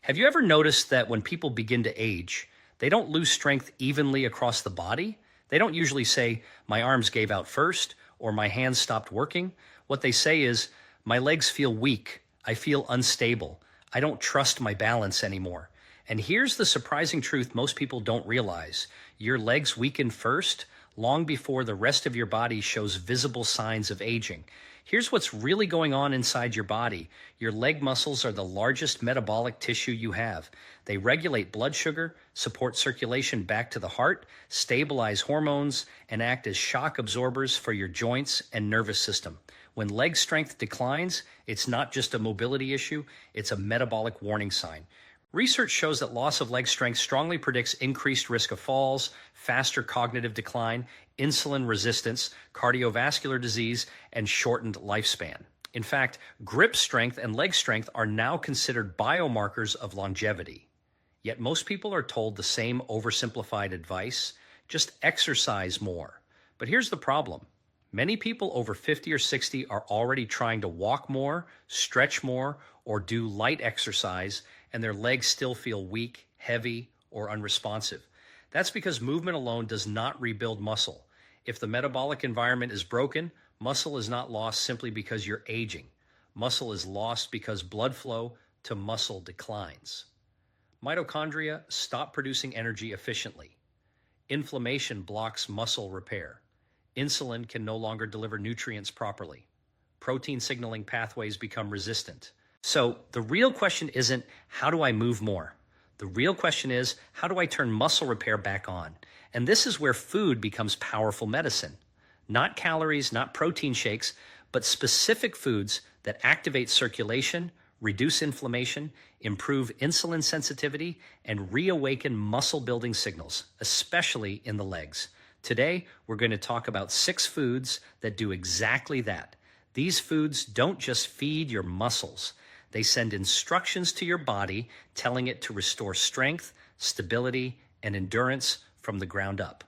Have you ever noticed that when people begin to age, they don't lose strength evenly across the body? They don't usually say, my arms gave out first, or my hands stopped working. What they say is, my legs feel weak, I feel unstable, I don't trust my balance anymore. And here's the surprising truth most people don't realize. Your legs weaken first, long before the rest of your body shows visible signs of aging. Here's what's really going on inside your body. Your leg muscles are the largest metabolic tissue you have. They regulate blood sugar, support circulation back to the heart, stabilize hormones, and act as shock absorbers for your joints and nervous system. When leg strength declines, it's not just a mobility issue, it's a metabolic warning sign. Research shows that loss of leg strength strongly predicts increased risk of falls, faster cognitive decline, insulin resistance, cardiovascular disease, and shortened lifespan. In fact, grip strength and leg strength are now considered biomarkers of longevity. Yet most people are told the same oversimplified advice, just exercise more. But here's the problem. Many people over 50 or 60 are already trying to walk more, stretch more, or do light exercise, and their legs still feel weak, heavy, or unresponsive. That's because movement alone does not rebuild muscle. If the metabolic environment is broken, muscle is not lost simply because you're aging. Muscle is lost because blood flow to muscle declines. Mitochondria stop producing energy efficiently. Inflammation blocks muscle repair. Insulin can no longer deliver nutrients properly. Protein signaling pathways become resistant. So the real question isn't, how do I move more? The real question is, how do I turn muscle repair back on? And this is where food becomes powerful medicine. Not calories, not protein shakes, but specific foods that activate circulation, reduce inflammation, improve insulin sensitivity, and reawaken muscle building signals, especially in the legs. Today, we're going to talk about 6 foods that do exactly that. These foods don't just feed your muscles. They send instructions to your body telling it to restore strength, stability, and endurance from the ground up.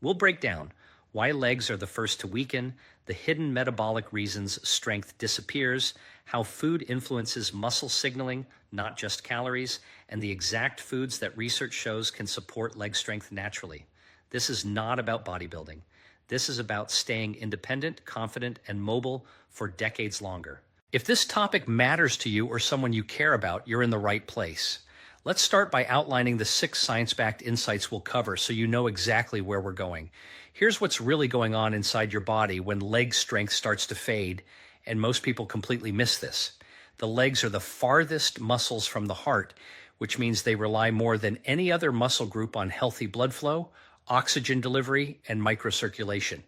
We'll break down why legs are the first to weaken, the hidden metabolic reasons strength disappears, how food influences muscle signaling, not just calories, and the exact foods that research shows can support leg strength naturally. This is not about bodybuilding. This is about staying independent, confident, and mobile for decades longer. If this topic matters to you or someone you care about, you're in the right place. Let's start by outlining the 6 science-backed insights we'll cover so you know exactly where we're going. Here's what's really going on inside your body when leg strength starts to fade, and most people completely miss this. The legs are the farthest muscles from the heart, which means they rely more than any other muscle group on healthy blood flow, oxygen delivery, and microcirculation.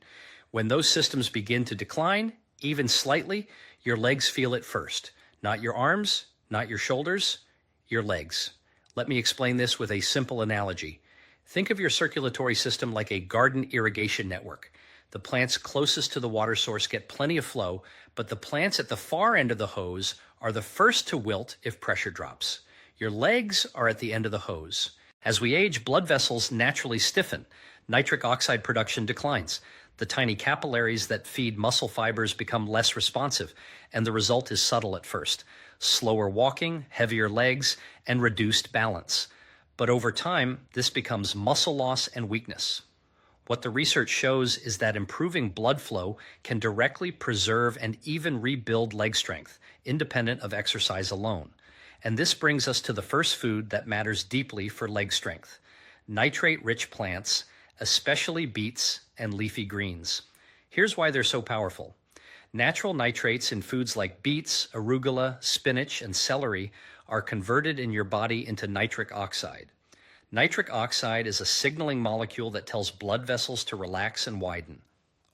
When those systems begin to decline, even slightly, your legs feel it first. Not your arms, not your shoulders, your legs. Let me explain this with a simple analogy. Think of your circulatory system like a garden irrigation network. The plants closest to the water source get plenty of flow, but the plants at the far end of the hose are the first to wilt if pressure drops. Your legs are at the end of the hose. As we age, blood vessels naturally stiffen. Nitric oxide production declines. The tiny capillaries that feed muscle fibers become less responsive, and the result is subtle at first. Slower walking, heavier legs, and reduced balance. But over time, this becomes muscle loss and weakness. What the research shows is that improving blood flow can directly preserve and even rebuild leg strength, independent of exercise alone. And this brings us to the first food that matters deeply for leg strength: nitrate-rich plants, especially beets and leafy greens. Here's why they're so powerful. Natural nitrates in foods like beets, arugula, spinach, and celery are converted in your body into nitric oxide. Nitric oxide is a signaling molecule that tells blood vessels to relax and widen.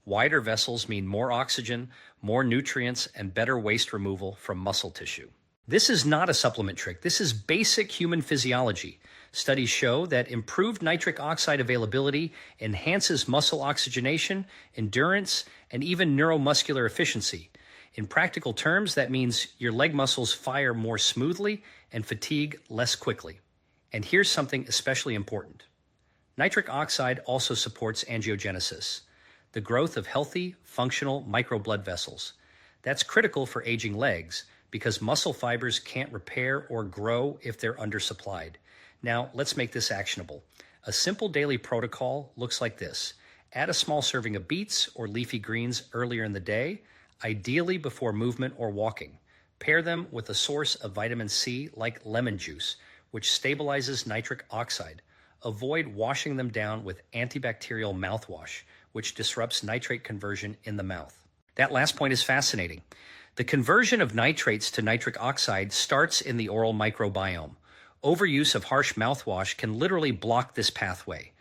Wider vessels mean more oxygen, more nutrients, and better waste removal from muscle tissue. This is not a supplement trick. This is basic human physiology. Studies show that improved nitric oxide availability enhances muscle oxygenation, endurance, and even neuromuscular efficiency. In practical terms, that means your leg muscles fire more smoothly and fatigue less quickly. And here's something especially important. Nitric oxide also supports angiogenesis, the growth of healthy, functional microblood vessels. That's critical for aging legs because muscle fibers can't repair or grow if they're undersupplied. Now, let's make this actionable. A simple daily protocol looks like this. Add a small serving of beets or leafy greens earlier in the day, ideally before movement or walking. Pair them with a source of vitamin C like lemon juice, which stabilizes nitric oxide. Avoid washing them down with antibacterial mouthwash, which disrupts nitrate conversion in the mouth. That last point is fascinating. The conversion of nitrates to nitric oxide starts in the oral microbiome. Overuse of harsh mouthwash can literally block this pathway.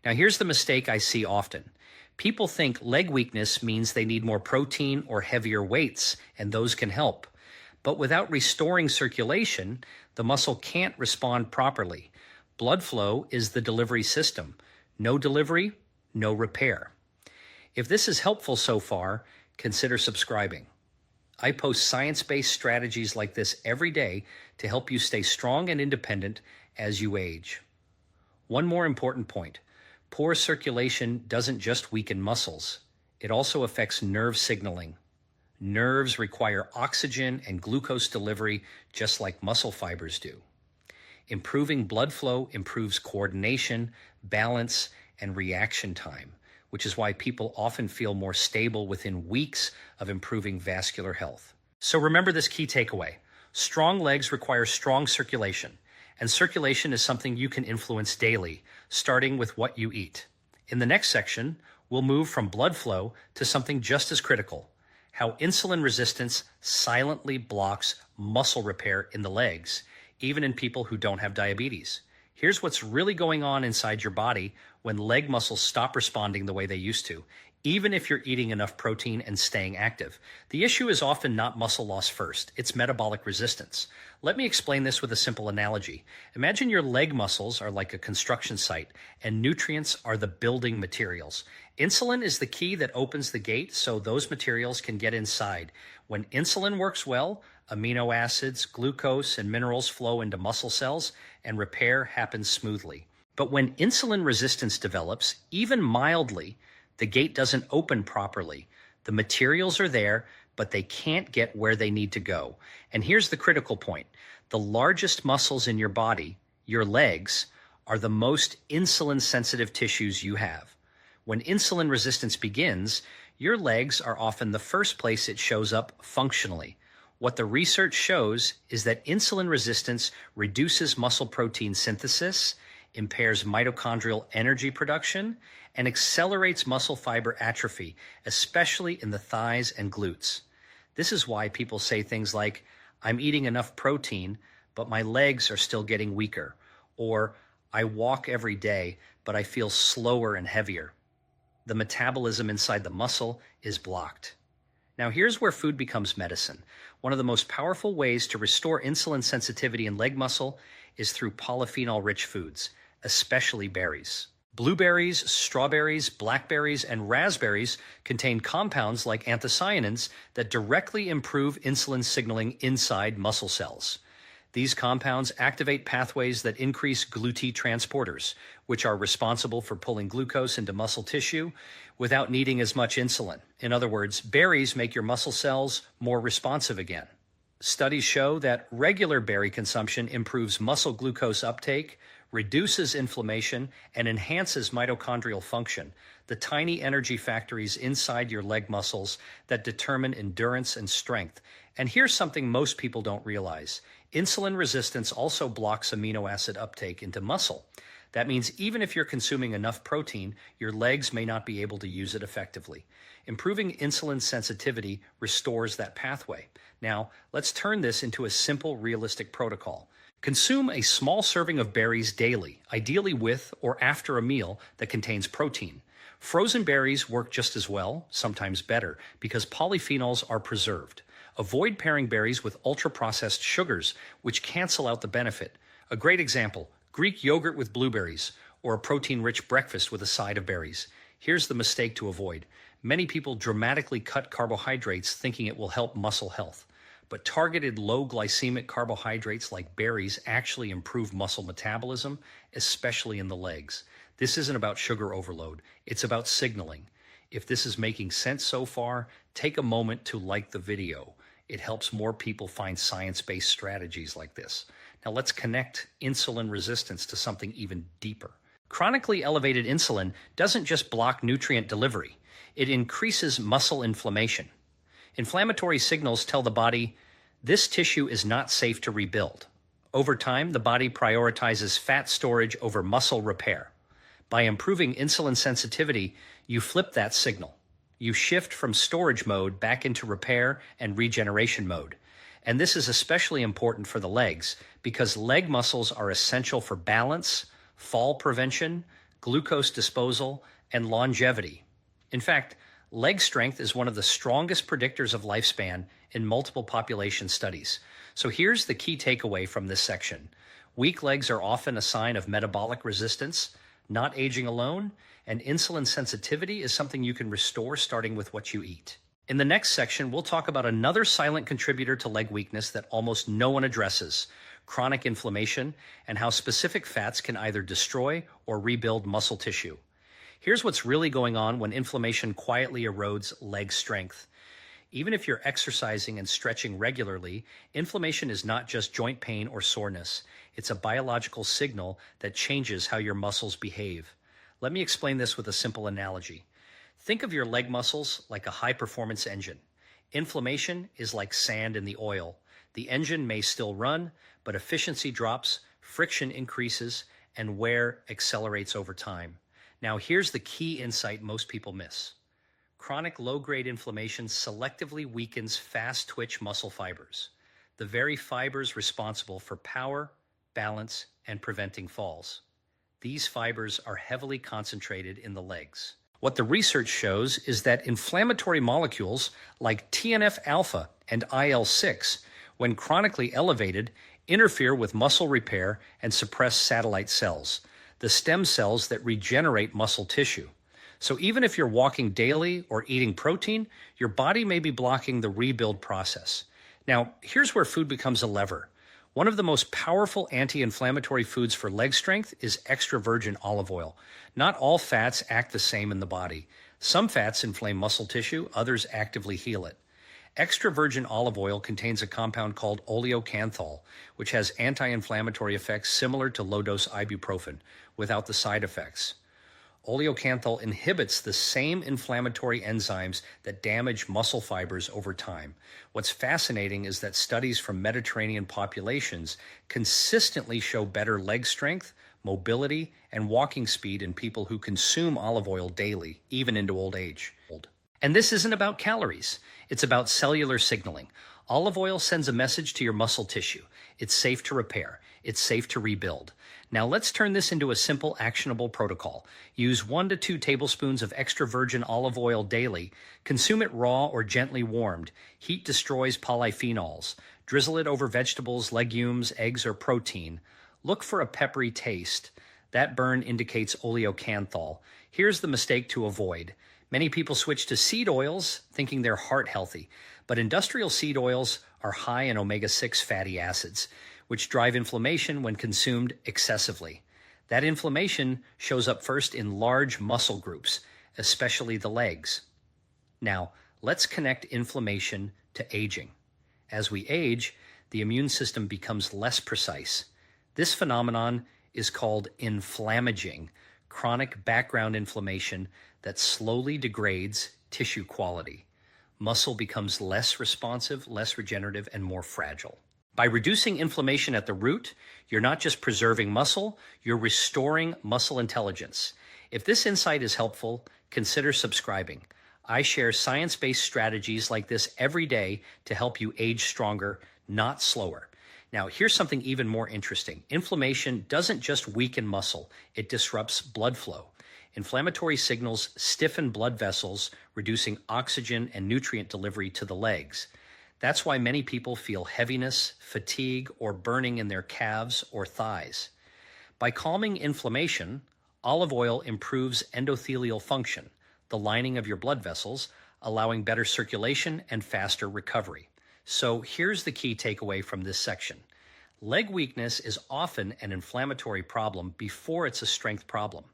Now, here's the mistake I see often. People think leg weakness means they need more protein or heavier weights, and those can help. But without restoring circulation, the muscle can't respond properly. Blood flow is the delivery system. No delivery, no repair. If this is helpful so far, consider subscribing. I post science-based strategies like this every day to help you stay strong and independent as you age. One more important point. Poor circulation doesn't just weaken muscles. It also affects nerve signaling. Nerves require oxygen and glucose delivery just like muscle fibers do. Improving blood flow improves coordination, balance, and reaction time, which is why people often feel more stable within weeks of improving vascular health. So remember this key takeaway. Strong legs require strong circulation, and circulation is something you can influence daily, starting with what you eat. In the next section, we'll move from blood flow to something just as critical, how insulin resistance silently blocks muscle repair in the legs, even in people who don't have diabetes. Here's what's really going on inside your body when leg muscles stop responding the way they used to, even if you're eating enough protein and staying active. The issue is often not muscle loss first, it's metabolic resistance. Let me explain this with a simple analogy. Imagine your leg muscles are like a construction site, and nutrients are the building materials. Insulin is the key that opens the gate so those materials can get inside. When insulin works well, amino acids, glucose, and minerals flow into muscle cells, and repair happens smoothly. But when insulin resistance develops, even mildly, the gate doesn't open properly. The materials are there, but they can't get where they need to go. And here's the critical point. The largest muscles in your body, your legs, are the most insulin-sensitive tissues you have. When insulin resistance begins, your legs are often the first place it shows up functionally. What the research shows is that insulin resistance reduces muscle protein synthesis, impairs mitochondrial energy production, and accelerates muscle fiber atrophy, especially in the thighs and glutes. This is why people say things like, "I'm eating enough protein, but my legs are still getting weaker," or "I walk every day, but I feel slower and heavier." The metabolism inside the muscle is blocked. Now here's where food becomes medicine. One of the most powerful ways to restore insulin sensitivity in leg muscle is through polyphenol-rich foods, especially berries. Blueberries, strawberries, blackberries, and raspberries contain compounds like anthocyanins that directly improve insulin signaling inside muscle cells. These compounds activate pathways that increase GLUT transporters, which are responsible for pulling glucose into muscle tissue without needing as much insulin. In other words, berries make your muscle cells more responsive again. Studies show that regular berry consumption improves muscle glucose uptake, reduces inflammation, and enhances mitochondrial function, the tiny energy factories inside your leg muscles that determine endurance and strength. And here's something most people don't realize. Insulin resistance also blocks amino acid uptake into muscle. That means even if you're consuming enough protein, your legs may not be able to use it effectively. Improving insulin sensitivity restores that pathway. Now, let's turn this into a simple, realistic protocol. Consume a small serving of berries daily, ideally with or after a meal that contains protein. Frozen berries work just as well, sometimes better, because polyphenols are preserved. Avoid pairing berries with ultra-processed sugars, which cancel out the benefit. A great example, Greek yogurt with blueberries, or a protein-rich breakfast with a side of berries. Here's the mistake to avoid. Many people dramatically cut carbohydrates thinking it will help muscle health. But targeted low glycemic carbohydrates like berries actually improve muscle metabolism, especially in the legs. This isn't about sugar overload, it's about signaling. If this is making sense so far, take a moment to like the video. It helps more people find science-based strategies like this. Now let's connect insulin resistance to something even deeper. Chronically elevated insulin doesn't just block nutrient delivery, it increases muscle inflammation. Inflammatory signals tell the body, this tissue is not safe to rebuild. Over time, the body prioritizes fat storage over muscle repair. By improving insulin sensitivity, you flip that signal. You shift from storage mode back into repair and regeneration mode. And this is especially important for the legs because leg muscles are essential for balance, fall prevention, glucose disposal, and longevity. In fact, leg strength is one of the strongest predictors of lifespan in multiple population studies. So here's the key takeaway from this section. Weak legs are often a sign of metabolic resistance, not aging alone, and insulin sensitivity is something you can restore starting with what you eat. In the next section, we'll talk about another silent contributor to leg weakness that almost no one addresses, chronic inflammation, and how specific fats can either destroy or rebuild muscle tissue. Here's what's really going on when inflammation quietly erodes leg strength. Even if you're exercising and stretching regularly, inflammation is not just joint pain or soreness. It's a biological signal that changes how your muscles behave. Let me explain this with a simple analogy. Think of your leg muscles like a high-performance engine. Inflammation is like sand in the oil. The engine may still run, but efficiency drops, friction increases, and wear accelerates over time. Now, here's the key insight most people miss. Chronic low-grade inflammation selectively weakens fast-twitch muscle fibers, the very fibers responsible for power, balance, and preventing falls. These fibers are heavily concentrated in the legs. What the research shows is that inflammatory molecules like TNF-alpha and IL-6, when chronically elevated, interfere with muscle repair and suppress satellite cells, the stem cells that regenerate muscle tissue. So even if you're walking daily or eating protein, your body may be blocking the rebuild process. Now, here's where food becomes a lever. One of the most powerful anti-inflammatory foods for leg strength is extra virgin olive oil. Not all fats act the same in the body. Some fats inflame muscle tissue, others actively heal it. Extra virgin olive oil contains a compound called oleocanthal, which has anti-inflammatory effects similar to low-dose ibuprofen, without the side effects. Oleocanthal inhibits the same inflammatory enzymes that damage muscle fibers over time. What's fascinating is that studies from Mediterranean populations consistently show better leg strength, mobility, and walking speed in people who consume olive oil daily, even into old age. And this isn't about calories. It's about cellular signaling. Olive oil sends a message to your muscle tissue. It's safe to repair. It's safe to rebuild. Now let's turn this into a simple, actionable protocol. Use 1 to 2 tablespoons of extra virgin olive oil daily. Consume it raw or gently warmed. Heat destroys polyphenols. Drizzle it over vegetables, legumes, eggs, or protein. Look for a peppery taste. That burn indicates oleocanthal. Here's the mistake to avoid. Many people switch to seed oils thinking they're heart healthy, but industrial seed oils are high in omega-6 fatty acids, which drive inflammation when consumed excessively. That inflammation shows up first in large muscle groups, especially the legs. Now, let's connect inflammation to aging. As we age, the immune system becomes less precise. This phenomenon is called inflammaging, chronic background inflammation that slowly degrades tissue quality. Muscle becomes less responsive, less regenerative, and more fragile. By reducing inflammation at the root, you're not just preserving muscle, you're restoring muscle intelligence. If this insight is helpful, consider subscribing. I share science-based strategies like this every day to help you age stronger, not slower. Now, here's something even more interesting. Inflammation doesn't just weaken muscle, it disrupts blood flow. Inflammatory signals stiffen blood vessels, reducing oxygen and nutrient delivery to the legs. That's why many people feel heaviness, fatigue, or burning in their calves or thighs. By calming inflammation, olive oil improves endothelial function, the lining of your blood vessels, allowing better circulation and faster recovery. So here's the key takeaway from this section. Leg weakness is often an inflammatory problem before it's a strength problem,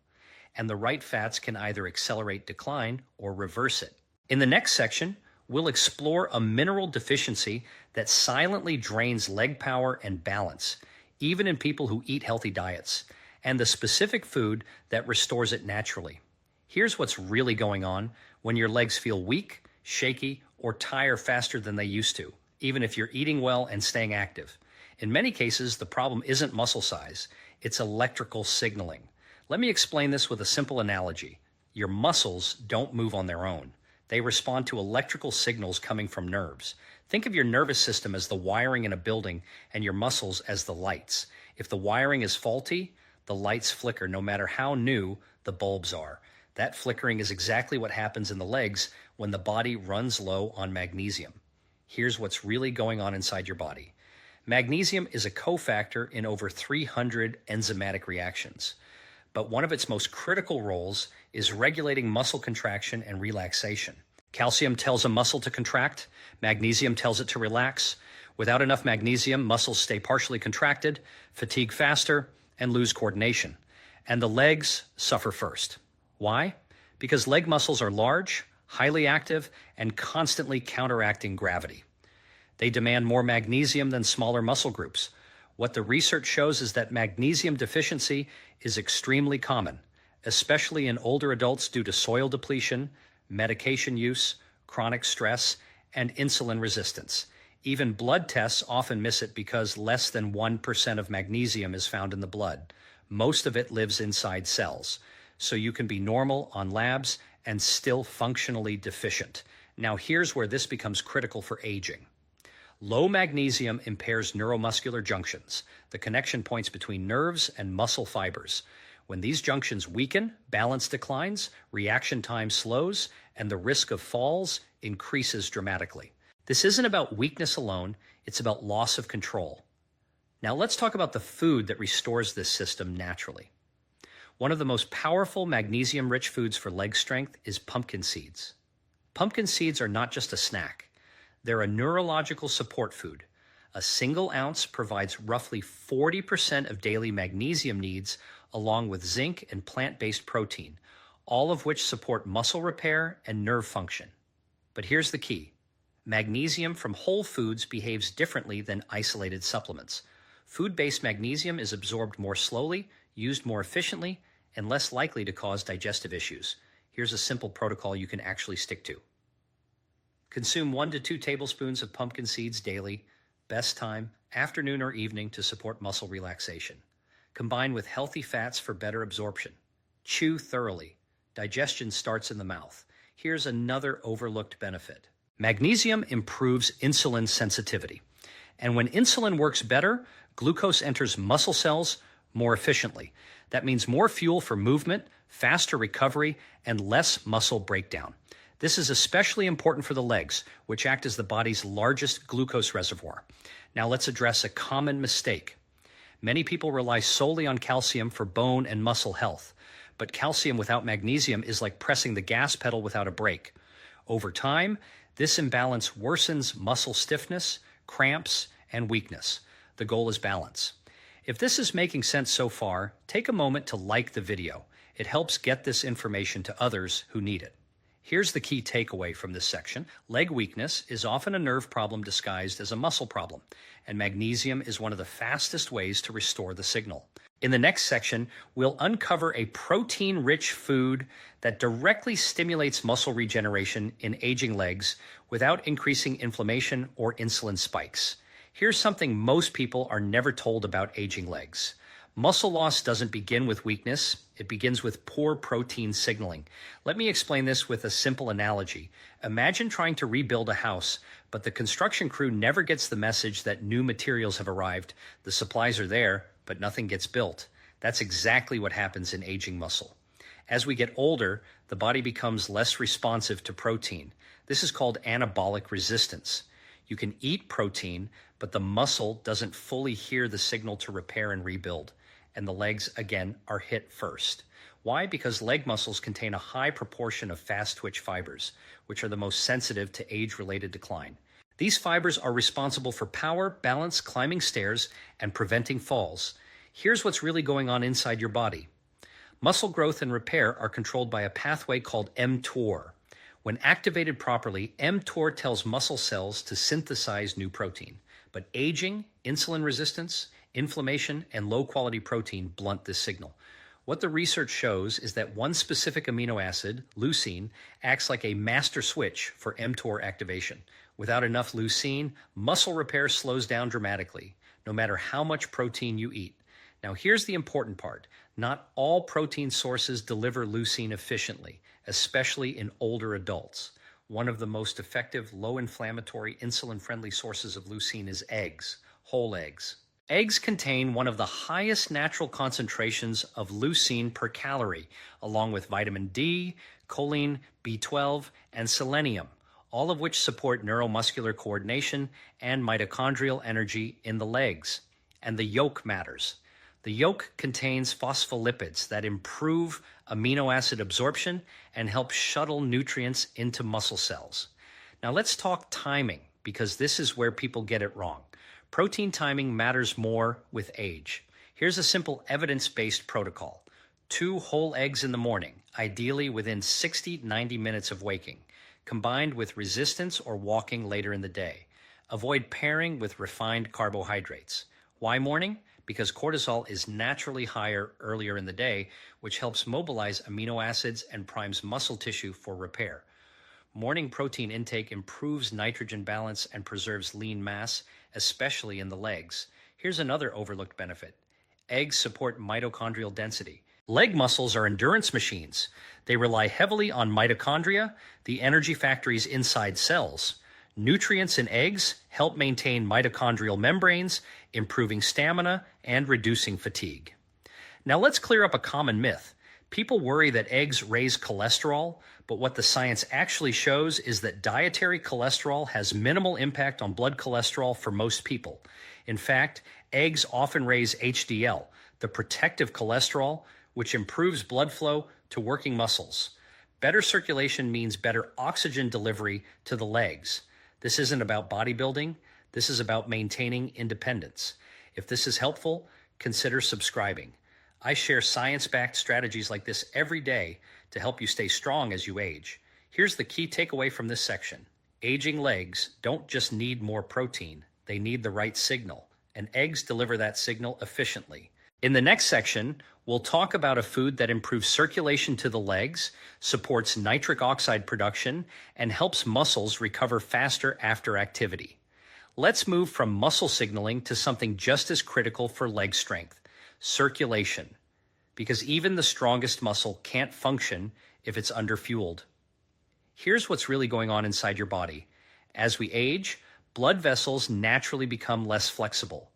and the right fats can either accelerate decline or reverse it. In the next section, we'll explore a mineral deficiency that silently drains leg power and balance, even in people who eat healthy diets, and the specific food that restores it naturally. Here's what's really going on when your legs feel weak, shaky, or tire faster than they used to, even if you're eating well and staying active. In many cases, the problem isn't muscle size, it's electrical signaling. Let me explain this with a simple analogy. Your muscles don't move on their own. They respond to electrical signals coming from nerves. Think of your nervous system as the wiring in a building and your muscles as the lights. If the wiring is faulty, the lights flicker no matter how new the bulbs are. That flickering is exactly what happens in the legs when the body runs low on magnesium. Here's what's really going on inside your body. Magnesium is a cofactor in over 300 enzymatic reactions, but one of its most critical roles is regulating muscle contraction and relaxation. Calcium tells a muscle to contract, magnesium tells it to relax. Without enough magnesium, muscles stay partially contracted, fatigue faster, and lose coordination. And the legs suffer first. Why? Because leg muscles are large, highly active, and constantly counteracting gravity. They demand more magnesium than smaller muscle groups. What the research shows is that magnesium deficiency is extremely common, especially in older adults due to soil depletion, medication use, chronic stress, and insulin resistance. Even blood tests often miss it because less than 1% of magnesium is found in the blood. Most of it lives inside cells. So you can be normal on labs and still functionally deficient. Now here's where this becomes critical for aging. Low magnesium impairs neuromuscular junctions, the connection points between nerves and muscle fibers. When these junctions weaken, balance declines, reaction time slows, and the risk of falls increases dramatically. This isn't about weakness alone, it's about loss of control. Now let's talk about the food that restores this system naturally. One of the most powerful magnesium-rich foods for leg strength is pumpkin seeds. Pumpkin seeds are not just a snack. They're a neurological support food. A single ounce provides roughly 40% of daily magnesium needs, along with zinc and plant-based protein, all of which support muscle repair and nerve function. But here's the key. Magnesium from whole foods behaves differently than isolated supplements. Food-based magnesium is absorbed more slowly, used more efficiently, and less likely to cause digestive issues. Here's a simple protocol you can actually stick to. Consume 1 to 2 tablespoons of pumpkin seeds daily, best time, afternoon or evening to support muscle relaxation. Combine with healthy fats for better absorption. Chew thoroughly. Digestion starts in the mouth. Here's another overlooked benefit. Magnesium improves insulin sensitivity. And when insulin works better, glucose enters muscle cells more efficiently. That means more fuel for movement, faster recovery, and less muscle breakdown. This is especially important for the legs, which act as the body's largest glucose reservoir. Now let's address a common mistake. Many people rely solely on calcium for bone and muscle health, but calcium without magnesium is like pressing the gas pedal without a brake. Over time, this imbalance worsens muscle stiffness, cramps, and weakness. The goal is balance. If this is making sense so far, take a moment to like the video. It helps get this information to others who need it. Here's the key takeaway from this section. Leg weakness is often a nerve problem disguised as a muscle problem, and magnesium is one of the fastest ways to restore the signal. In the next section, we'll uncover a protein-rich food that directly stimulates muscle regeneration in aging legs without increasing inflammation or insulin spikes. Here's something most people are never told about aging legs. Muscle loss doesn't begin with weakness, it begins with poor protein signaling. Let me explain this with a simple analogy. Imagine trying to rebuild a house, but the construction crew never gets the message that new materials have arrived. The supplies are there, but nothing gets built. That's exactly what happens in aging muscle. As we get older, the body becomes less responsive to protein. This is called anabolic resistance. You can eat protein, but the muscle doesn't fully hear the signal to repair and rebuild. And the legs, again, are hit first. Why? Because leg muscles contain a high proportion of fast-twitch fibers, which are the most sensitive to age-related decline. These fibers are responsible for power, balance, climbing stairs, and preventing falls. Here's what's really going on inside your body. Muscle growth and repair are controlled by a pathway called mTOR. When activated properly, mTOR tells muscle cells to synthesize new protein. But aging, insulin resistance, inflammation, and low-quality protein blunt this signal. What the research shows is that one specific amino acid, leucine, acts like a master switch for mTOR activation. Without enough leucine, muscle repair slows down dramatically, no matter how much protein you eat. Now here's the important part. Not all protein sources deliver leucine efficiently, especially in older adults. One of the most effective low-inflammatory, insulin-friendly sources of leucine is eggs, whole eggs. Eggs contain one of the highest natural concentrations of leucine per calorie, along with vitamin D, choline, B12, and selenium, all of which support neuromuscular coordination and mitochondrial energy in the legs. And the yolk matters. The yolk contains phospholipids that improve amino acid absorption and help shuttle nutrients into muscle cells. Now let's talk timing, because this is where people get it wrong. Protein timing matters more with age. Here's a simple evidence-based protocol. 2 whole eggs in the morning, ideally within 60-90 minutes of waking, combined with resistance or walking later in the day. Avoid pairing with refined carbohydrates. Why morning? Because cortisol is naturally higher earlier in the day, which helps mobilize amino acids and primes muscle tissue for repair. Morning protein intake improves nitrogen balance and preserves lean mass, especially in the legs. Here's another overlooked benefit. Eggs support mitochondrial density. Leg muscles are endurance machines. They rely heavily on mitochondria, the energy factories inside cells. Nutrients in eggs help maintain mitochondrial membranes, improving stamina and reducing fatigue. Now let's clear up a common myth. People worry that eggs raise cholesterol, but what the science actually shows is that dietary cholesterol has minimal impact on blood cholesterol for most people. In fact, eggs often raise HDL, the protective cholesterol, which improves blood flow to working muscles. Better circulation means better oxygen delivery to the legs. This isn't about bodybuilding. This is about maintaining independence. If this is helpful, consider subscribing. I share science-backed strategies like this every day to help you stay strong as you age. Here's the key takeaway from this section. Aging legs don't just need more protein, they need the right signal, and eggs deliver that signal efficiently. In the next section, we'll talk about a food that improves circulation to the legs, supports nitric oxide production, and helps muscles recover faster after activity. Let's move from muscle signaling to something just as critical for leg strength: circulation. Because even the strongest muscle can't function if it's underfueled. Here's what's really going on inside your body. As we age, blood vessels naturally become less flexible.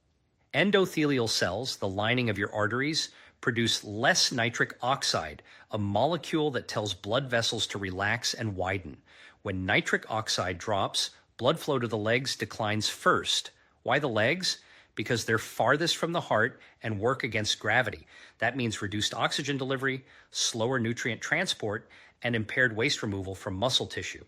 Endothelial cells, the lining of your arteries, produce less nitric oxide, a molecule that tells blood vessels to relax and widen. When nitric oxide drops, blood flow to the legs declines first. Why the legs? Because they're farthest from the heart and work against gravity. That means reduced oxygen delivery, slower nutrient transport, and impaired waste removal from muscle tissue.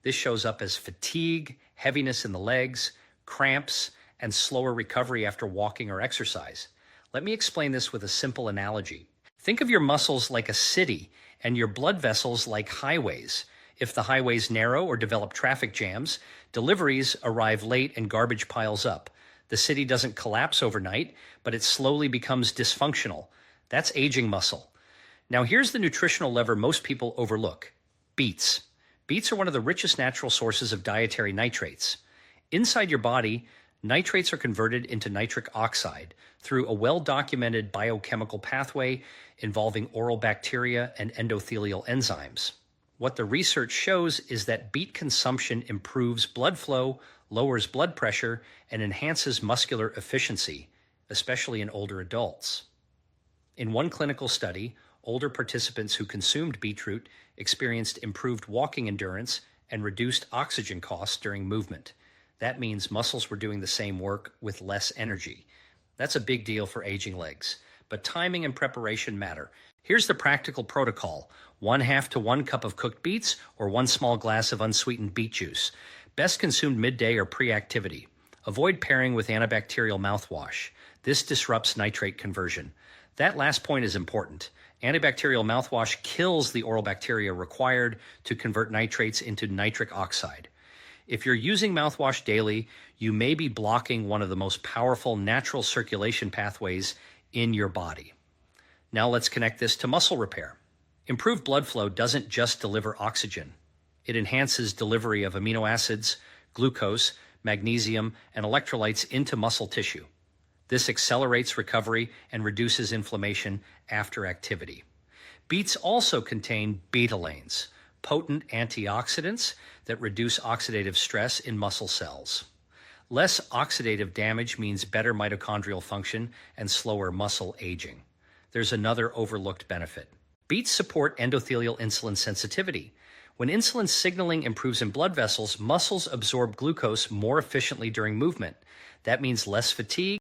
This shows up as fatigue, heaviness in the legs, cramps, and slower recovery after walking or exercise. Let me explain this with a simple analogy. Think of your muscles like a city and your blood vessels like highways. If the highways narrow or develop traffic jams, deliveries arrive late and garbage piles up. The city doesn't collapse overnight, but it slowly becomes dysfunctional. That's aging muscle. Now here's the nutritional lever most people overlook: beets. Beets are one of the richest natural sources of dietary nitrates. Inside your body, nitrates are converted into nitric oxide through a well-documented biochemical pathway involving oral bacteria and endothelial enzymes. What the research shows is that beet consumption improves blood flow, lowers blood pressure, and enhances muscular efficiency, especially in older adults. In one clinical study, older participants who consumed beetroot experienced improved walking endurance and reduced oxygen costs during movement. That means muscles were doing the same work with less energy. That's a big deal for aging legs, but timing and preparation matter. Here's the practical protocol: 1/2 to 1 cup of cooked beets or 1 small glass of unsweetened beet juice. Best consumed midday or pre-activity. Avoid pairing with antibacterial mouthwash. This disrupts nitrate conversion. That last point is important. Antibacterial mouthwash kills the oral bacteria required to convert nitrates into nitric oxide. If you're using mouthwash daily, you may be blocking one of the most powerful natural circulation pathways in your body. Now let's connect this to muscle repair. Improved blood flow doesn't just deliver oxygen. It enhances delivery of amino acids, glucose, magnesium, and electrolytes into muscle tissue. This accelerates recovery and reduces inflammation after activity. Beets also contain betalains, potent antioxidants that reduce oxidative stress in muscle cells. Less oxidative damage means better mitochondrial function and slower muscle aging. There's another overlooked benefit. Beets support endothelial insulin sensitivity. When insulin signaling improves in blood vessels, muscles absorb glucose more efficiently during movement. That means less fatigue